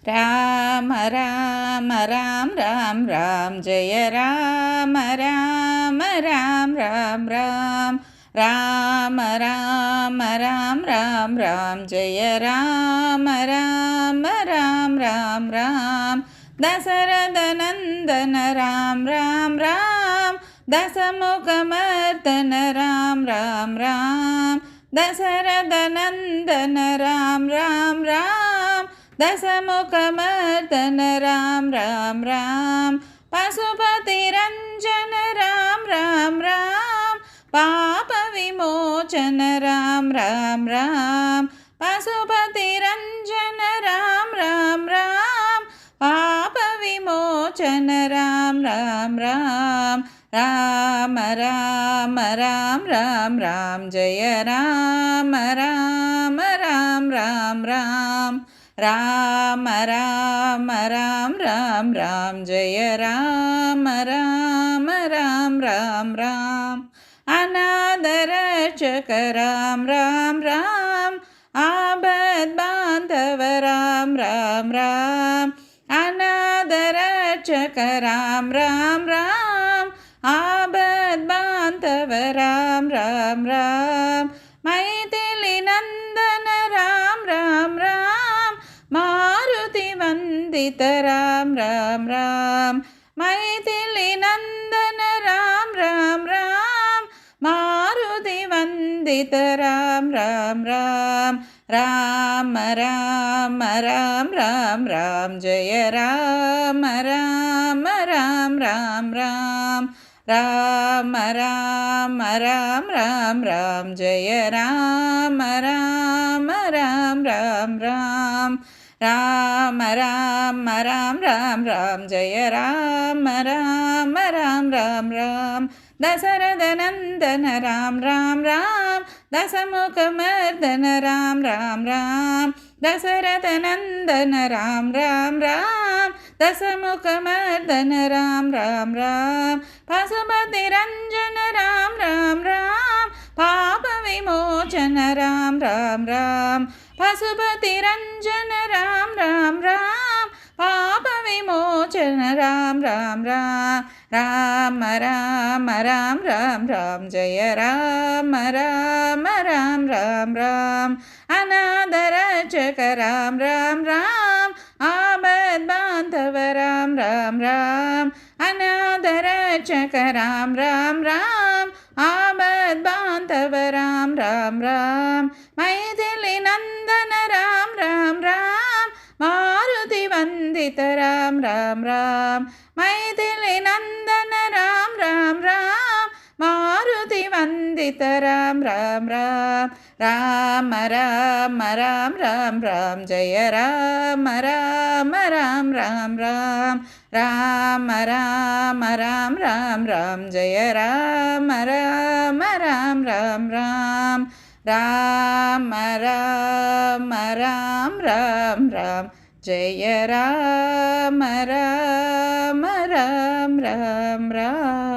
राम राम राम राम राम जय राम राम राम राम राम राम राम राम राम राम जय राम राम राम राम राम दशरथ नंदन राम राम राम दशमुखमर्दन राम राम राम दशरथ नंदन राम राम राम दशमुखमर्दन राम राम राम पशुपति रंजन राम राम राम पाप विमोचन राम राम राम पशुपति रंजन राम राम राम पाप विमोचन राम राम राम राम राम राम राम राम जय राम राम राम राम राम राम राम राम राम राम जय राम राम राम राम राम अनाथ रक्षक राम राम राम आपद बांधव राम राम राम अनाथ रक्षक राम राम राम आपद बांधव राम राम राम मैथिली नंदन राम राम राम मारुति वंदित राम राम राम मैथिली नंदन राम राम राम मारुति वंदित राम राम राम राम राम राम राम राम जय राम राम राम राम राम राम राम राम राम राम जय राम राम राम राम राम राम राम राम राम राम जय राम राम राम राम राम दशरथ नंदन राम राम राम दशमुखमर्दन राम राम राम दशरथ नंदन राम राम राम दशमुखमर्दन राम राम राम पशुपति रंजन राम राम राम पाप विमोचन राम राम राम पशुपति रंजन राम राम राम पाप विमोचन राम राम राम राम राम राम राम राम जय राम राम राम राम राम अनाथ रक्षक राम राम राम आपद बांधव राम राम राम अनाथ रक्षक राम राम राम आपद बांधव राम राम राम मैथिली नंदन राम राम राम मारुति वंदित राम राम राम मैथिली नंदन राम राम राम मारुति वंदित राम राम राम राम राम राम राम राम जय राम राम राम राम राम राम राम राम राम राम जय राम राम राम राम राम राम राम राम राम राम जय राम राम राम राम राम